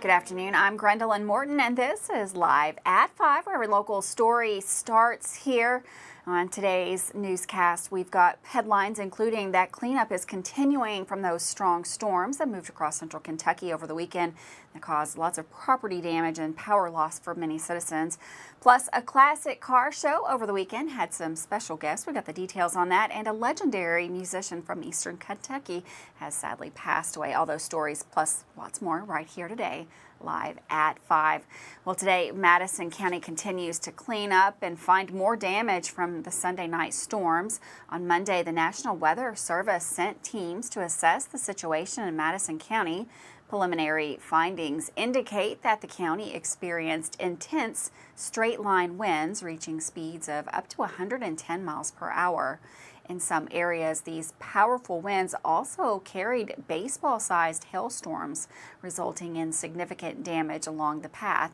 Good afternoon. I'm Gwendolyn Morton, and this is Live at 5, where every local story starts here. On today's newscast, we've got headlines including that cleanup is continuing from those strong storms that moved across central Kentucky over the weekend that caused lots of property damage and power loss for many citizens. Plus, a classic car show over the weekend had some special guests. We got the details on that, and a legendary musician from eastern Kentucky has sadly passed away. All those stories plus lots more right here today. Live at 5. Well, today, Madison County continues to clean up and find more damage from the Sunday night storms. On Monday, the National Weather Service sent teams to assess the situation in Madison County. Preliminary findings indicate that the county experienced intense straight-line winds reaching speeds of up to 110 miles per hour. In some areas, these powerful winds also carried baseball-sized hailstorms, resulting in significant damage along the path.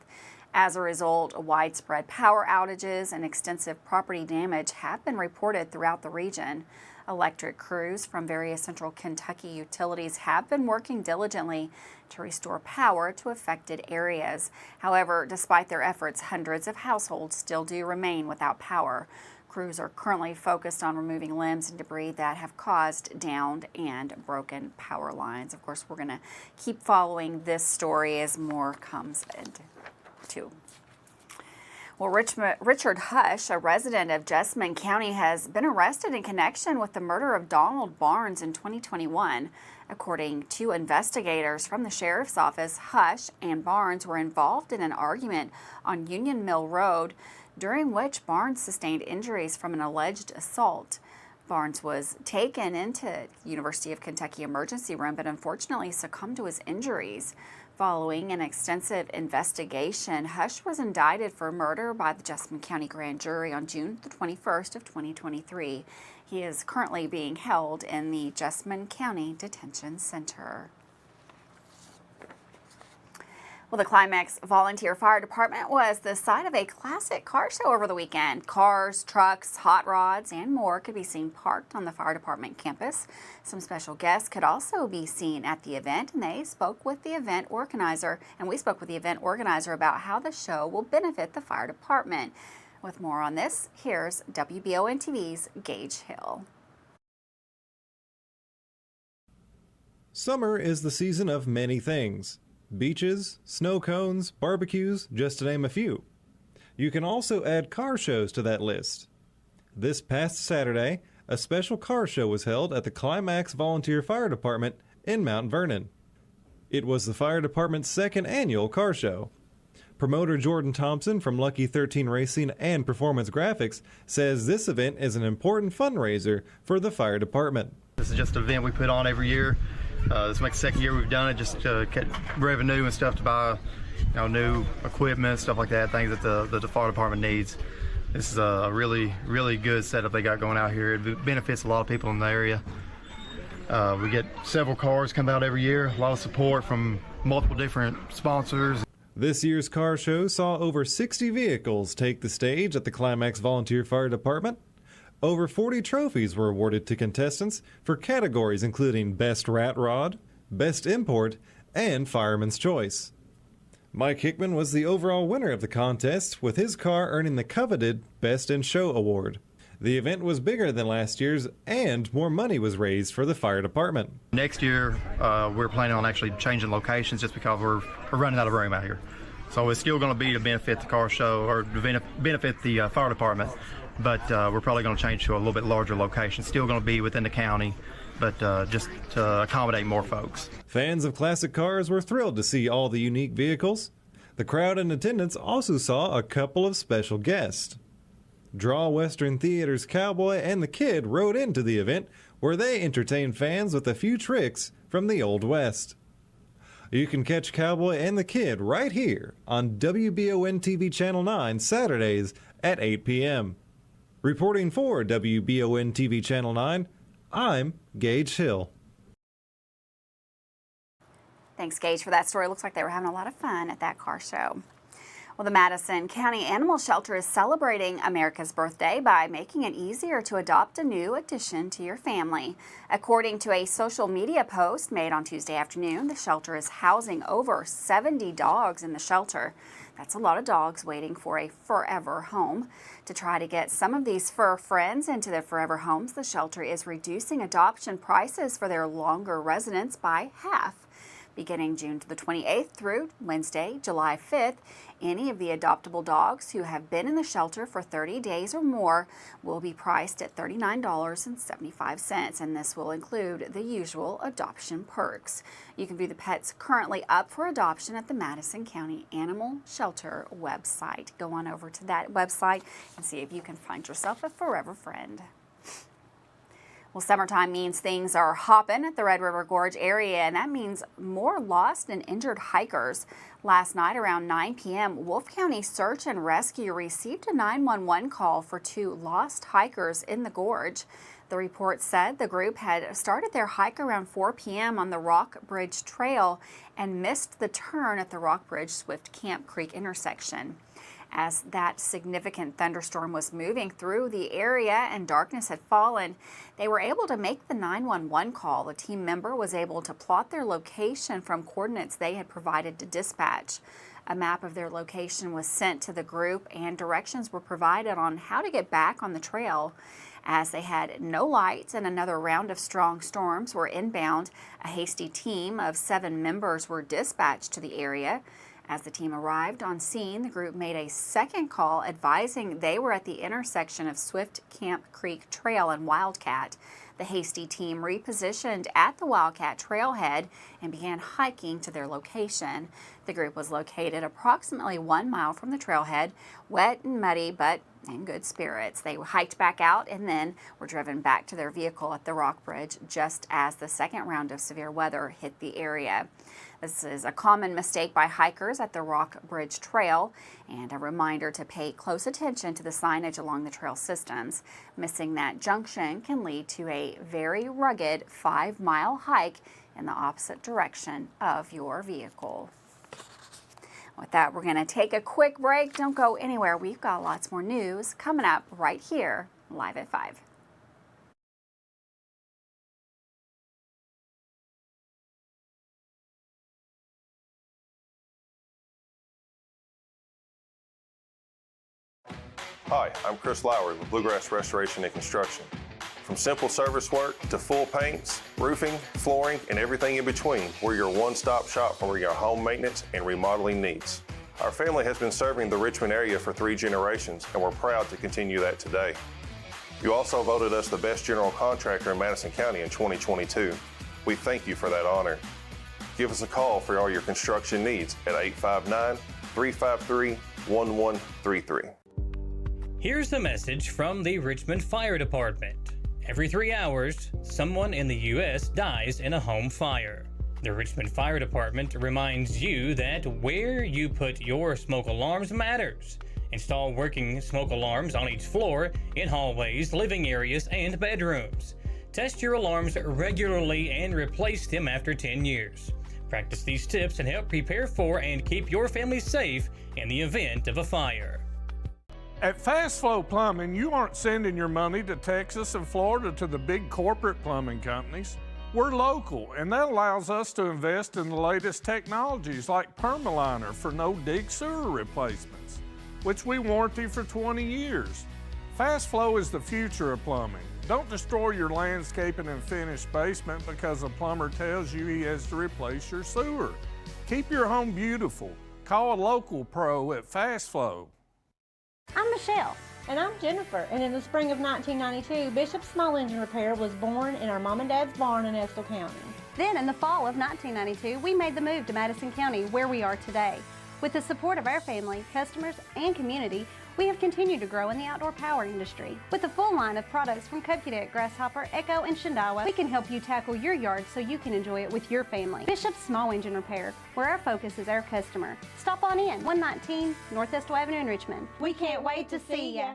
As a result, widespread power outages and extensive property damage have been reported throughout the region. Electric crews from various central Kentucky utilities have been working diligently to restore power to affected areas. However, despite their efforts, hundreds of households still do remain without power. Crews are currently focused on removing limbs and debris that have caused downed and broken power lines. Of course, we're going to keep following this story as more comes into. Well, Richard Hush, a resident of Jessamine County, has been arrested in connection with the murder of Donald Barnes in 2021. According to investigators from the sheriff's office, Hush and Barnes were involved in an argument on Union Mill Road, during which Barnes sustained injuries from an alleged assault. Barnes was taken into University of Kentucky emergency room, but unfortunately succumbed to his injuries. Following an extensive investigation, Hush was indicted for murder by the Jessamine County grand jury on June the 21st of 2023. He is currently being held in the Jessamine County Detention Center. Well, the Climax Volunteer Fire Department was the site of a classic car show over the weekend. Cars, trucks, hot rods, and more could be seen parked on the fire department campus. Some special guests could also be seen at the event, and we spoke with the event organizer about how the show will benefit the fire department. With more on this, here's WBON TV's Gage Hill. Summer is the season of many things. Beaches, snow cones, barbecues, just to name a few. You can also add car shows to that list. This past Saturday, a special car show was held at the Climax Volunteer Fire Department in Mount Vernon. It was the fire department's second annual car show. Promoter Jordan Thompson from Lucky 13 Racing and Performance Graphics says this event is an important fundraiser for the fire department. This is just an event we put on every year. This makes the second year we've done it, just to get revenue and stuff to buy, new equipment, stuff like that, things that the fire department needs. This is a really, really good setup they got going out here. It benefits a lot of people in the area. We get several cars come out every year, a lot of support from multiple different sponsors. This year's car show saw over 60 vehicles take the stage at the Climax Volunteer Fire Department. Over 40 trophies were awarded to contestants for categories including Best Rat Rod, Best Import, and Fireman's Choice. Mike Hickman was the overall winner of the contest, with his car earning the coveted Best in Show award. The event was bigger than last year's, and more money was raised for the fire department. Next year, we're planning on actually changing locations just because we're running out of room out here. So it's still going to be to benefit the car show, or to benefit the fire department. But we're probably going to change to a little bit larger location. Still going to be within the county, but just to accommodate more folks. Fans of classic cars were thrilled to see all the unique vehicles. The crowd in attendance also saw a couple of special guests. Draw Western Theater's Cowboy and the Kid rode into the event, where they entertained fans with a few tricks from the Old West. You can catch Cowboy and the Kid right here on WBON TV Channel 9 Saturdays at 8 p.m. Reporting for WBON TV Channel 9, I'm Gage Hill. Thanks, Gage, for that story. Looks like they were having a lot of fun at that car show. Well, the Madison County Animal Shelter is celebrating America's birthday by making it easier to adopt a new addition to your family. According to a social media post made on Tuesday afternoon, the shelter is housing over 70 dogs in the shelter. That's a lot of dogs waiting for a forever home. To try to get some of these fur friends into their forever homes, the shelter is reducing adoption prices for their longer residents by half. Beginning June the 28th through Wednesday, July 5th, any of the adoptable dogs who have been in the shelter for 30 days or more will be priced at $39.75, and this will include the usual adoption perks. You can view the pets currently up for adoption at the Madison County Animal Shelter website. Go on over to that website and see if you can find yourself a forever friend. Well, summertime means things are hopping at the Red River Gorge area, and that means more lost and injured hikers. Last night around 9 p.m., Wolfe County Search and Rescue received a 911 call for 2 lost hikers in the gorge. The report said the group had started their hike around 4 p.m. on the Rock Bridge Trail and missed the turn at the Rock Bridge Swift Camp Creek intersection. As that significant thunderstorm was moving through the area and darkness had fallen, they were able to make the 911 call. The team member was able to plot their location from coordinates they had provided to dispatch. A map of their location was sent to the group and directions were provided on how to get back on the trail. As they had no lights and another round of strong storms were inbound, a hasty team of 7 members were dispatched to the area. As the team arrived on scene, the group made a second call advising they were at the intersection of Swift Camp Creek Trail and Wildcat. The hasty team repositioned at the Wildcat trailhead and began hiking to their location. The group was located approximately 1 mile from the trailhead, wet and muddy, but in good spirits. They hiked back out and then were driven back to their vehicle at the Rock Bridge just as the second round of severe weather hit the area. This is a common mistake by hikers at the Rock Bridge Trail, and a reminder to pay close attention to the signage along the trail systems. Missing that junction can lead to a very rugged 5-mile hike in the opposite direction of your vehicle. With that, we're going to take a quick break. Don't go anywhere. We've got lots more news coming up right here, live at 5. Hi, I'm Chris Lowry with Bluegrass Restoration and Construction. From simple service work to full paints, roofing, flooring, and everything in between, we're your one-stop shop for your home maintenance and remodeling needs. Our family has been serving the Richmond area for 3 generations, and we're proud to continue that today. You also voted us the best general contractor in Madison County in 2022. We thank you for that honor. Give us a call for all your construction needs at 859-353-1133. Here's a message from the Richmond Fire Department. Every 3 hours, someone in the U.S. dies in a home fire. The Richmond Fire Department reminds you that where you put your smoke alarms matters. Install working smoke alarms on each floor, in hallways, living areas, and bedrooms. Test your alarms regularly and replace them after 10 years. Practice these tips and help prepare for and keep your family safe in the event of a fire. At Fast Flow Plumbing, you aren't sending your money to Texas and Florida to the big corporate plumbing companies. We're local, and that allows us to invest in the latest technologies like Permaliner for no-dig sewer replacements, which we warranty for 20 years. Fast Flow is the future of plumbing. Don't destroy your landscaping and finished basement because a plumber tells you he has to replace your sewer. Keep your home beautiful. Call a local pro at Fast Flow. I'm Michelle. And I'm Jennifer, and in the spring of 1992, Bishop Small Engine Repair was born in our mom and dad's barn in Estill County. Then in the fall of 1992, we made the move to Madison County, where we are today. With the support of our family, customers, and community, we have continued to grow in the outdoor power industry. With a full line of products from Cupcadet, Grasshopper, Echo, and Shindawa, we can help you tackle your yard so you can enjoy it with your family. Bishop Small Engine Repair, where our focus is our customer. Stop on in, 119 North Estill Avenue in Richmond. We can't wait to see ya.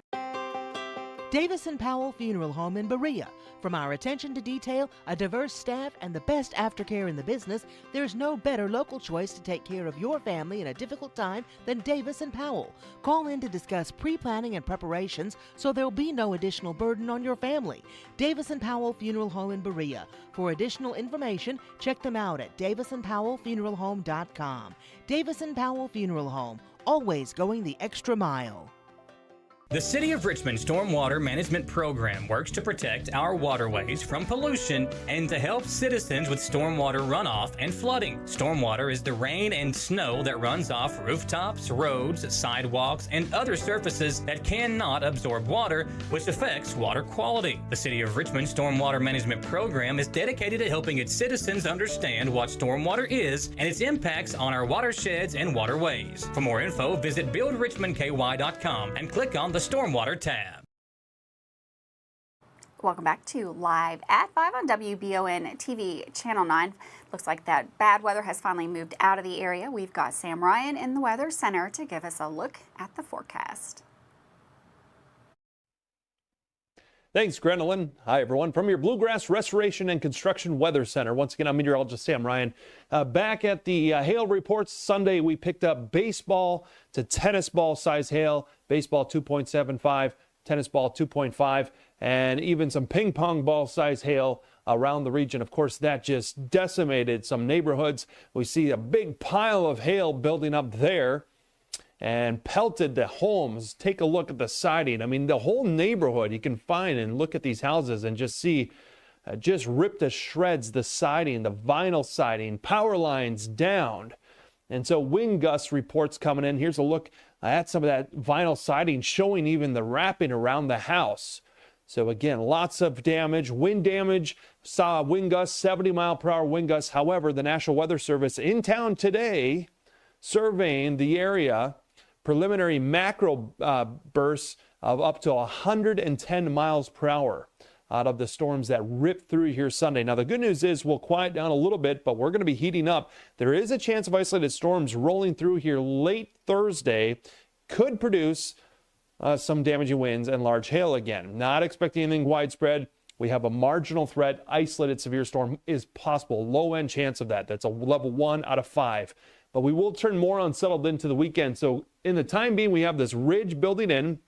Davis & Powell Funeral Home in Berea. From our attention to detail, a diverse staff, and the best aftercare in the business, there's no better local choice to take care of your family in a difficult time than Davis & Powell. Call in to discuss pre-planning and preparations so there'll be no additional burden on your family. Davis & Powell Funeral Home in Berea. For additional information, check them out at davisandpowellfuneralhome.com. Davis & Powell Funeral Home, always going the extra mile. The City of Richmond Stormwater Management Program works to protect our waterways from pollution and to help citizens with stormwater runoff and flooding. Stormwater is the rain and snow that runs off rooftops, roads, sidewalks, and other surfaces that cannot absorb water, which affects water quality. The City of Richmond Stormwater Management Program is dedicated to helping its citizens understand what stormwater is and its impacts on our watersheds and waterways. For more info, visit buildrichmondky.com and click on the Stormwater tab. Welcome back to Live at 5 on WBON TV Channel 9. Looks like that bad weather has finally moved out of the area. We've got Sam Ryan in the Weather Center to give us a look at the forecast. Thanks, Grenolyn. Hi, everyone. From your Bluegrass Restoration and Construction Weather Center. Once again, I'm meteorologist Sam Ryan. Back at the hail reports Sunday, we picked up baseball to tennis ball size hail. Baseball 2.75, tennis ball 2.5, and even some ping pong ball size hail around the region. Of course, that just decimated some neighborhoods. We see a big pile of hail building up there and pelted the homes. Take a look at the siding. I mean, the whole neighborhood you can find and look at these houses and just see just ripped to shreds, the siding, the vinyl siding, power lines down. And so wind gust reports coming in. Here's a look at some of that vinyl siding showing even the wrapping around the house. So again, lots of damage, wind damage, saw wind gusts, 70-mile-per-hour wind gusts. However, the National Weather Service in town today surveying the area, preliminary macro bursts of up to 110 miles per hour out of the storms that ripped through here Sunday. Now, the good news is we'll quiet down a little bit, but we're going to be heating up. There is a chance of isolated storms rolling through here late Thursday. Could produce some damaging winds and large hail again. Not expecting anything widespread. We have a marginal threat. Isolated severe storm is possible. Low-end chance of that. That's a level 1 out of 5. But we will turn more unsettled into the weekend. So in the time being, we have this ridge building in,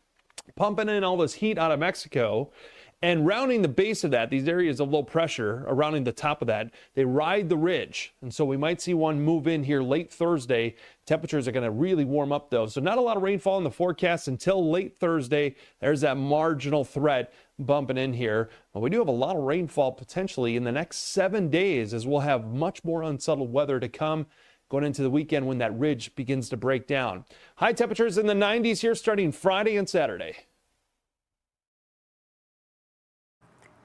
pumping in all this heat out of Mexico, and rounding the base of that, these areas of low pressure, surrounding the top of that, they ride the ridge. And so we might see one move in here late Thursday. Temperatures are going to really warm up, though. So not a lot of rainfall in the forecast until late Thursday. There's that marginal threat bumping in here. But we do have a lot of rainfall potentially in the next 7 days, as we'll have much more unsettled weather to come going into the weekend when that ridge begins to break down. High temperatures in the 90s here starting Friday and Saturday.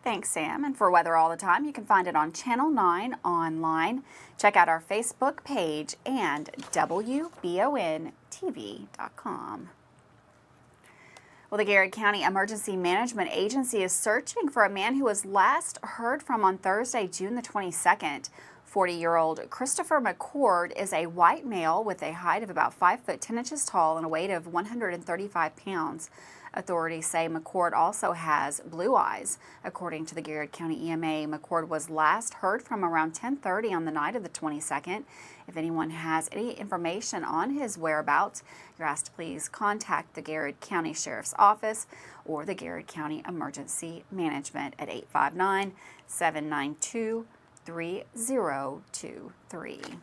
Thanks, Sam. And for weather all the time, you can find it on Channel 9 online. Check out our Facebook page and WBONTV.com. Well, the Garrett County Emergency Management Agency is searching for a man who was last heard from on Thursday, June the 22nd. 40-year-old Christopher McCord is a white male with a height of about 5 foot 10 inches tall and a weight of 135 pounds. Authorities say McCord also has blue eyes. According to the Garrett County EMA, McCord was last heard from around 10:30 on the night of the 22nd. If anyone has any information on his whereabouts, you're asked to please contact the Garrett County Sheriff's Office or the Garrett County Emergency Management at 859-792-3023.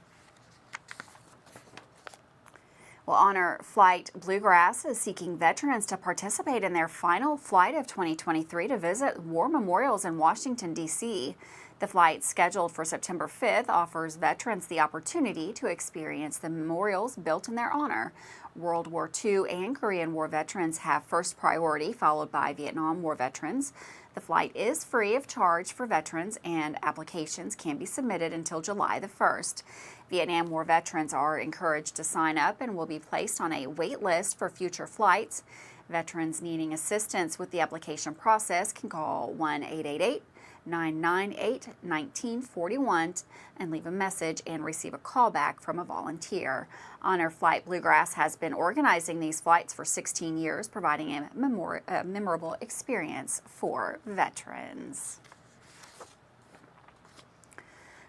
Well, Honor Flight Bluegrass is seeking veterans to participate in their final flight of 2023 to visit war memorials in Washington, D.C. The flight, scheduled for September 5th, offers veterans the opportunity to experience the memorials built in their honor. World War II and Korean War veterans have first priority, followed by Vietnam War veterans. The flight is free of charge for veterans, and applications can be submitted until July the 1st. Vietnam War veterans are encouraged to sign up and will be placed on a wait list for future flights. Veterans needing assistance with the application process can call 1-888-988-3285 998-1941 and leave a message and receive a call back from a volunteer. Honor Flight Bluegrass has been organizing these flights for 16 years, providing a memorable experience for veterans.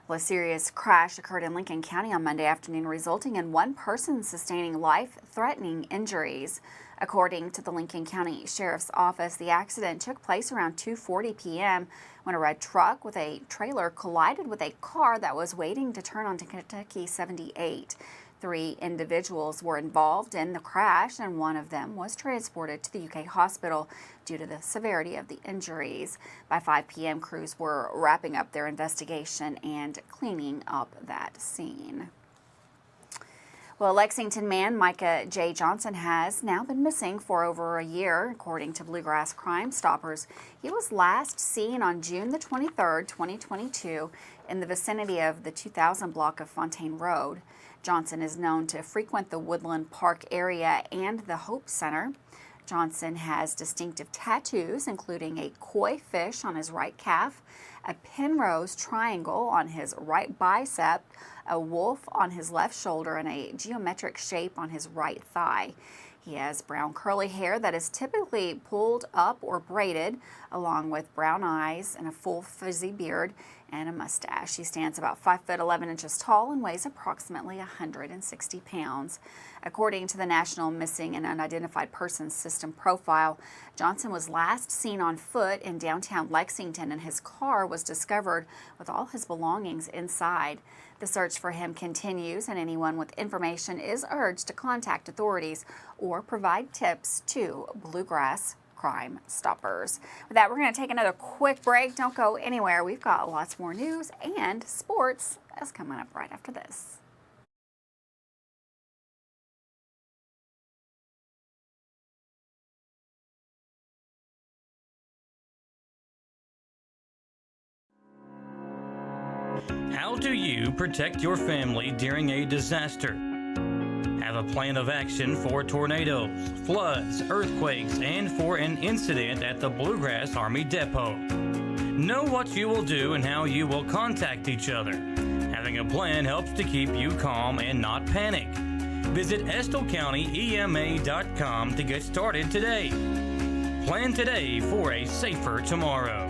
A serious crash occurred in Lincoln County on Monday afternoon, resulting in one person sustaining life-threatening injuries. According to the Lincoln County Sheriff's Office, the accident took place around 2:40 p.m. when a red truck with a trailer collided with a car that was waiting to turn onto Kentucky 78. 3 individuals were involved in the crash, and one of them was transported to the UK hospital due to the severity of the injuries. By 5 p.m., crews were wrapping up their investigation and cleaning up that scene. Well, Lexington man Micah J. Johnson has now been missing for over a year, according to Bluegrass Crime Stoppers. He was last seen on June the 23rd, 2022, in the vicinity of the 2000 block of Fontaine Road. Johnson is known to frequent the Woodland Park area and the Hope Center. Johnson has distinctive tattoos, including a koi fish on his right calf, a Penrose triangle on his right bicep, a wolf on his left shoulder, and a geometric shape on his right thigh. He has brown curly hair that is typically pulled up or braided, along with brown eyes and a full fuzzy beard and a mustache. He stands about 5'11" tall and weighs approximately 160 pounds. According to the National Missing and Unidentified Persons System profile, Johnson was last seen on foot in downtown Lexington, and his car was discovered with all his belongings inside. The search for him continues, and anyone with information is urged to contact authorities or provide tips to Bluegrass Crime Stoppers. With that, we're going to take another quick break. Don't go anywhere. We've got lots more news and sports that's coming up right after this. How do you protect your family during a disaster? Have a plan of action for tornadoes, floods, earthquakes, and for an incident at the Bluegrass Army Depot. Know what you will do and how you will contact each other. Having a plan helps to keep you calm and not panic. Visit EstleCountyEMA.com to get started today. Plan today for a safer tomorrow.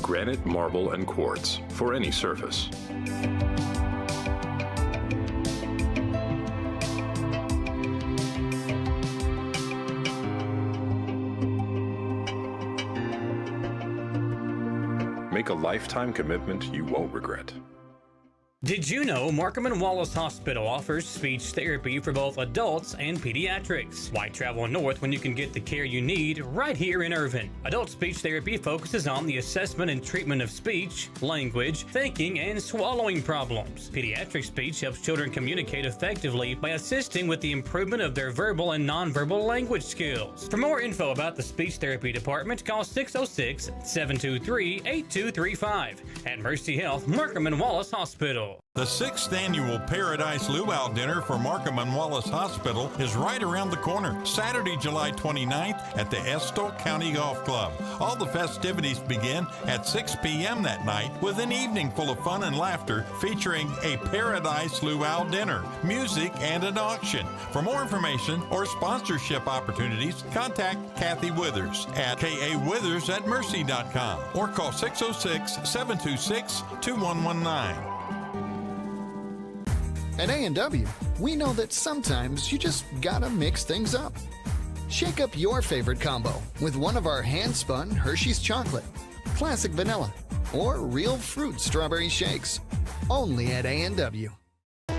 Granite, marble, and quartz for any surface. Make a lifetime commitment you won't regret. Did you know Markham & Wallace Hospital offers speech therapy for both adults and pediatrics? Why travel north when you can get the care you need right here in Irvine? Adult speech therapy focuses on the assessment and treatment of speech, language, thinking, and swallowing problems. Pediatric speech helps children communicate effectively by assisting with the improvement of their verbal and nonverbal language skills. For more info about the speech therapy department, call 606-723-8235 at Mercy Health Markham & Wallace Hospital. The 6th annual Paradise Luau Dinner for Markham & Wallace Hospital is right around the corner, Saturday, July 29th at the Estill County Golf Club. All the festivities begin at 6 p.m. that night with an evening full of fun and laughter featuring a Paradise Luau Dinner, music, and an auction. For more information or sponsorship opportunities, contact Kathy Withers at kawithers@mercy.com or call 606-726-2119. At A&W, we know that sometimes you just gotta mix things up. Shake up your favorite combo with one of our hand-spun Hershey's chocolate, classic vanilla, or real fruit strawberry shakes. Only at A&W.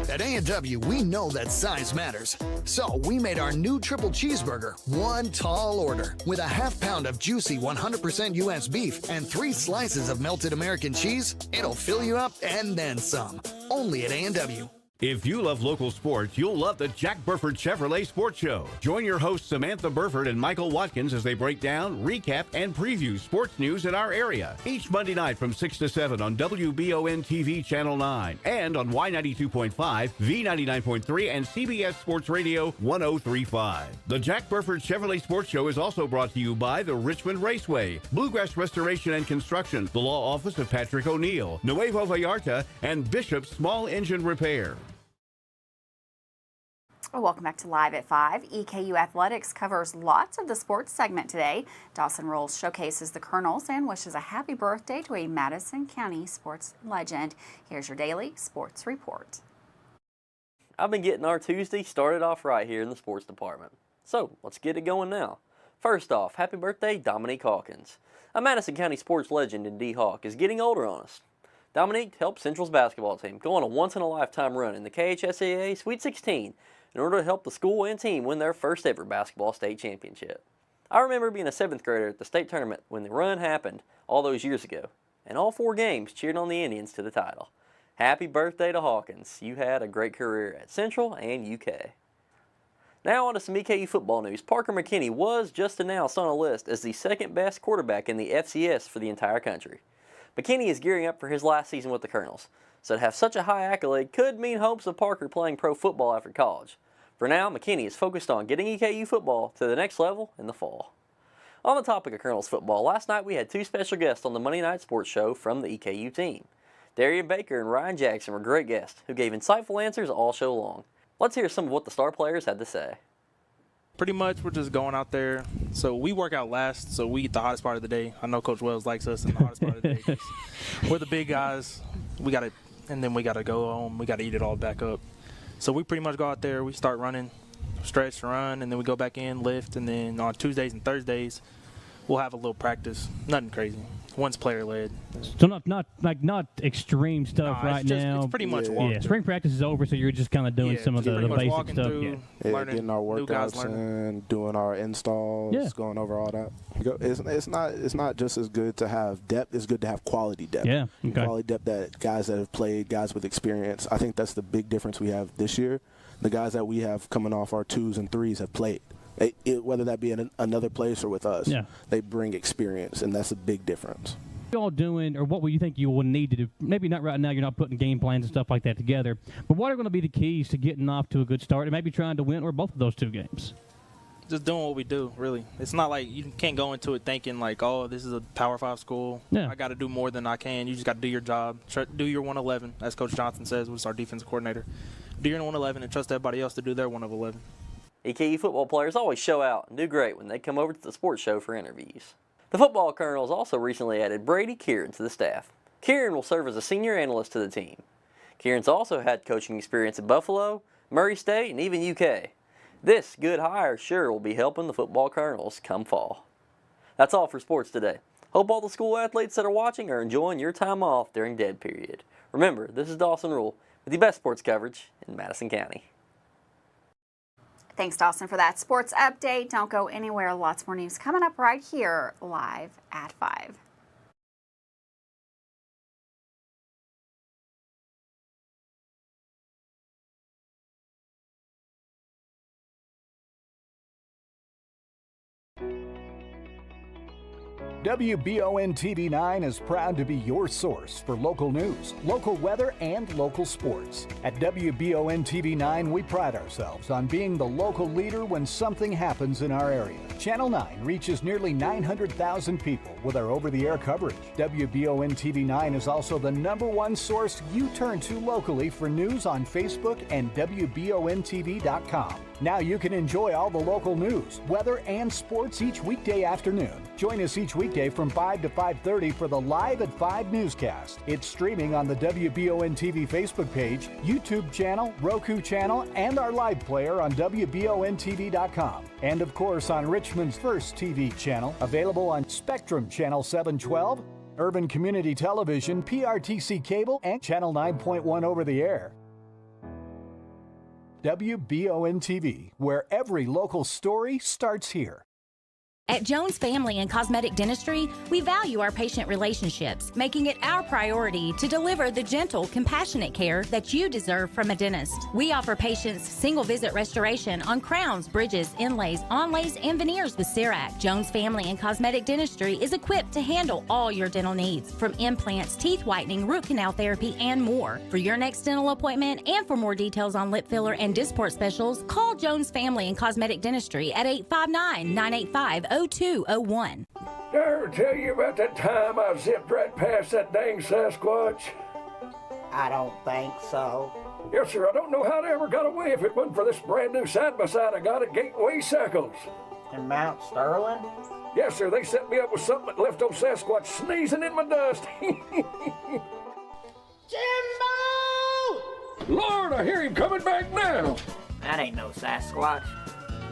At A&W, we know that size matters. So we made our new triple cheeseburger one tall order with a half pound of juicy 100% U.S. beef and 3 slices of melted American cheese. It'll fill you up and then some. Only at A&W. If you love local sports, you'll love the Jack Burford Chevrolet Sports Show. Join your hosts Samantha Burford and Michael Watkins as they break down, recap, and preview sports news in our area. Each Monday night from 6 to 7 on WBON TV Channel 9 and on Y92.5, V99.3, and CBS Sports Radio 103.5. The Jack Burford Chevrolet Sports Show is also brought to you by the Richmond Raceway, Bluegrass Restoration and Construction, the Law Office of Patrick O'Neill, Nuevo Vallarta, and Bishop's Small Engine Repair. Welcome back to Live at 5. EKU Athletics covers lots of the sports segment today. Dawson Rolls showcases the Colonels and wishes a happy birthday to a Madison County sports legend. Here's your daily sports report. I've been getting our Tuesday started off right here in the sports department. So let's get it going now. First off, happy birthday, Dominique Hawkins. A Madison County sports legend in D-Hawk is getting older on us. Dominique helped Central's basketball team go on a once-in-a-lifetime run in the KHSAA Sweet 16 in order to help the school and team win their first ever basketball state championship. I remember being a 7th grader at the state tournament when the run happened all those years ago, and all 4 games cheered on the Indians to the title. Happy birthday to Hawkins. You had a great career at Central and UK. Now on to some EKU football news. Parker McKinney was just announced on a list as the 2nd best quarterback in the FCS for the entire country. McKinney is gearing up for his last season with the Colonels, so to have such a high accolade could mean hopes of Parker playing pro football after college. For now, McKinney is focused on getting EKU football to the next level in the fall. On the topic of Colonels football, last night we had 2 special guests on the Monday Night Sports Show from the EKU team. Darian Baker and Ryan Jackson were great guests who gave insightful answers all show long. Let's hear some of what the star players had to say. Pretty much we're just going out there. So we work out last, so we eat the hottest part of the day. I know Coach Wells likes us in the hottest part of the day. We're the big guys. We got to, and then we got to go home. We got to eat it all back up. So we pretty much go out there. We start running, stretch, run, and then we go back in, lift, and then on Tuesdays and Thursdays we'll have a little practice. Nothing crazy. One's player led. So not extreme stuff right now. It's pretty much walking. Yeah, spring practice is over, so you're just kind of doing some of the basic stuff. Through, getting our workouts and doing our installs, going over all that. It's not just as good to have depth. It's good to have quality depth. Yeah, okay. Quality depth that guys that have played, guys with experience. I think that's the big difference we have this year. The guys that we have coming off our 2s and 3s have played. Whether that be in another place or with us, they bring experience, and that's a big difference. What are you all doing, or what will you think you will need to do? Maybe not right now, you're not putting game plans and stuff like that together, but what are going to be the keys to getting off to a good start and maybe trying to win or both of those 2 games? Just doing what we do, really. It's not like you can't go into it thinking like, oh, this is a Power 5 school. I got to do more than I can. You just got to do your job. Do your 111, as Coach Johnson says, who's our defensive coordinator. Do your 111 and trust everybody else to do their 1 of 11. EKU football players always show out and do great when they come over to the sports show for interviews. The football Colonels also recently added Brady Kieran to the staff. Kieran will serve as a senior analyst to the team. Kieran's also had coaching experience at Buffalo, Murray State, and even UK. This good hire sure will be helping the football Colonels come fall. That's all for sports today. Hope all the school athletes that are watching are enjoying your time off during dead period. Remember, this is Dawson Rule with the best sports coverage in Madison County. Thanks, Dawson, for that sports update. Don't go anywhere. Lots more news coming up right here, live at 5. WBON TV9 is proud to be your source for local news, local weather, and local sports. At WBON TV9, we pride ourselves on being the local leader when something happens in our area. Channel 9 reaches nearly 900,000 people with our over-the-air coverage. WBON TV9 is also the #1 source you turn to locally for news on Facebook and WBONTV.com. Now you can enjoy all the local news, weather, and sports each weekday afternoon. Join us each weekday from 5 to 5:30 for the Live at 5 newscast. It's streaming on the WBON TV Facebook page, YouTube channel, Roku channel, and our live player on WBONTV.com. And of course on Richmond's first TV channel, available on Spectrum Channel 712, Urban Community Television, PRTC Cable, and Channel 9.1 over the air. WBON TV, where every local story starts here. At Jones Family and Cosmetic Dentistry, we value our patient relationships, making it our priority to deliver the gentle, compassionate care that you deserve from a dentist. We offer patients single-visit restoration on crowns, bridges, inlays, onlays, and veneers with CERAC. Jones Family and Cosmetic Dentistry is equipped to handle all your dental needs, from implants, teeth whitening, root canal therapy, and more. For your next dental appointment and for more details on lip filler and Dysport specials, call Jones Family and Cosmetic Dentistry at 859-985-0201. Did I ever tell you about that time I zipped right past that dang Sasquatch? I don't think so. Yes, sir. I don't know how they ever got away if it wasn't for this brand new side-by-side I got at Gateway Cycles. In Mount Sterling? Yes, sir. They set me up with something that left old Sasquatch sneezing in my dust. Jimbo! Lord, I hear him coming back now. That ain't no Sasquatch.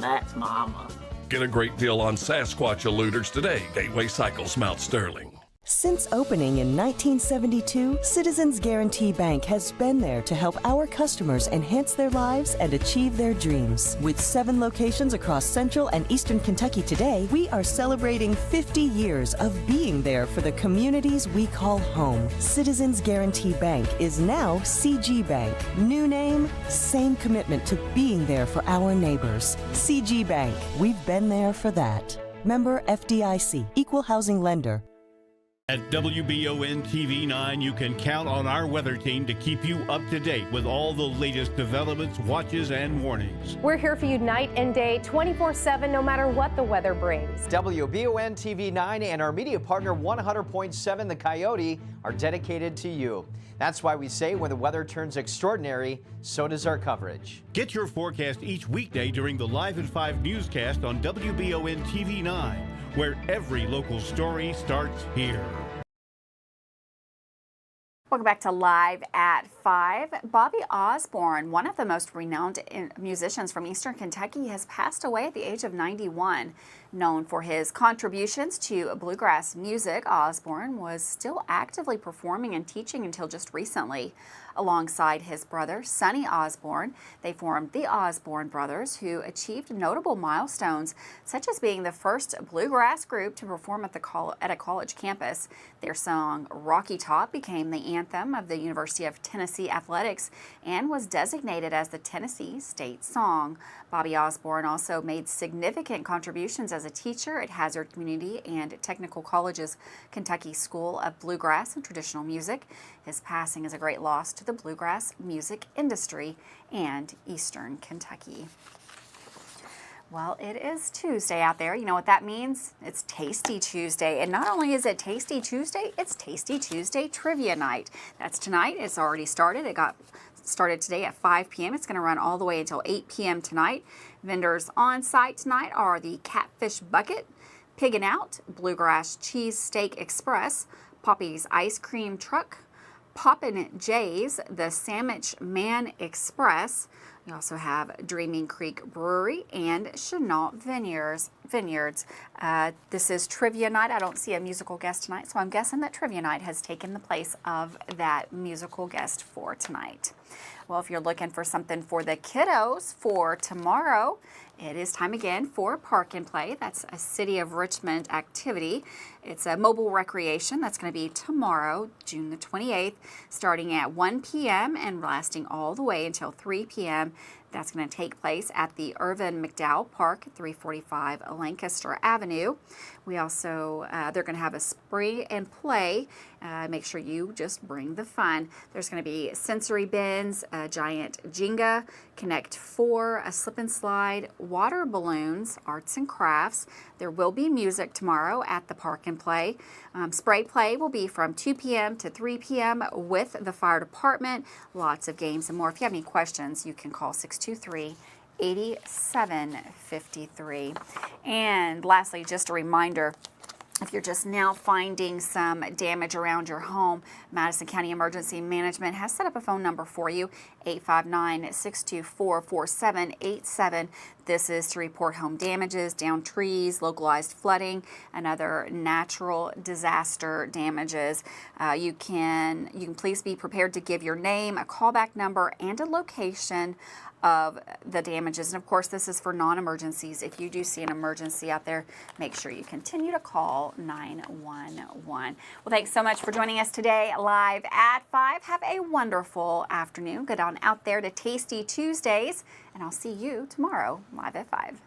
That's Mama. Get a great deal on Sasquatch eluders today. Gateway Cycles, Mount Sterling. Since opening in 1972, Citizens Guarantee Bank has been there to help our customers enhance their lives and achieve their dreams. With 7 locations across Central and Eastern Kentucky today, we are celebrating 50 years of being there for the communities we call home. Citizens Guarantee Bank is now CG Bank. New name, same commitment to being there for our neighbors. CG Bank, we've been there for that. Member FDIC, Equal Housing Lender. At WBON TV 9, you can count on our weather team to keep you up to date with all the latest developments, watches, and warnings. We're here for you night and day, 24/7, no matter what the weather brings. WBON TV 9 and our media partner 100.7 The Coyote are dedicated to you. That's why we say when the weather turns extraordinary, so does our coverage. Get your forecast each weekday during the Live at 5 newscast on WBON TV 9, where every local story starts here. Welcome back to Live at 5. Bobby Osborne, one of the most renowned musicians from Eastern Kentucky, has passed away at the age of 91. Known for his contributions to bluegrass music, Osborne was still actively performing and teaching until just recently. Alongside his brother, Sonny Osborne, they formed the Osborne Brothers, who achieved notable milestones, such as being the first bluegrass group to perform at a college campus. Their song, Rocky Top, became the anthem of the University of Tennessee Athletics and was designated as the Tennessee State Song. Bobby Osborne also made significant contributions as a teacher at Hazard Community and Technical College's Kentucky School of Bluegrass and Traditional Music. His passing is a great loss to the bluegrass music industry and Eastern Kentucky. Well, it is Tuesday out there. You know what that means? It's Tasty Tuesday. And not only is it Tasty Tuesday, it's Tasty Tuesday Trivia Night. That's tonight. It's already started. It got started today at 5 p.m. It's going to run all the way until 8 p.m. tonight. Vendors on site tonight are the Catfish Bucket, Piggin' Out, Bluegrass Cheese Steak Express, Poppy's Ice Cream Truck, Poppin' Jay's, the Sandwich Man Express. We also have Dreaming Creek Brewery and Chenault Vineyards. This is Trivia Night. I don't see a musical guest tonight, so I'm guessing that Trivia Night has taken the place of that musical guest for tonight. Well, if you're looking for something for the kiddos for tomorrow, it is time again for Park and Play. That's a City of Richmond activity. It's a mobile recreation that's going to be tomorrow, June the 28th, starting at 1 p.m. and lasting all the way until 3 p.m. That's going to take place at the Irvin McDowell Park, 345 Lancaster Avenue. We also, they're going to have a spray and play. Make sure you just bring the fun. There's going to be sensory bins, a giant Jenga, Connect 4, a slip and slide, water balloons, arts and crafts. There will be music tomorrow at the Park and Play. Spray play will be from 2 p.m. to 3 p.m. with the fire department. Lots of games and more. If you have any questions, you can call 623-8753. And lastly, just a reminder, if you're just now finding some damage around your home, Madison County Emergency Management has set up a phone number for you, 859-624-4787. This is to report home damages, downed trees, localized flooding, and other natural disaster damages. You can please be prepared to give your name, a callback number, and a location of the damages. And of course, this is for non-emergencies. If you do see an emergency out there, make sure you continue to call 911. Well, thanks so much for joining us today live at 5. Have a wonderful afternoon. Get on out there to Tasty Tuesdays, and I'll see you tomorrow live at 5.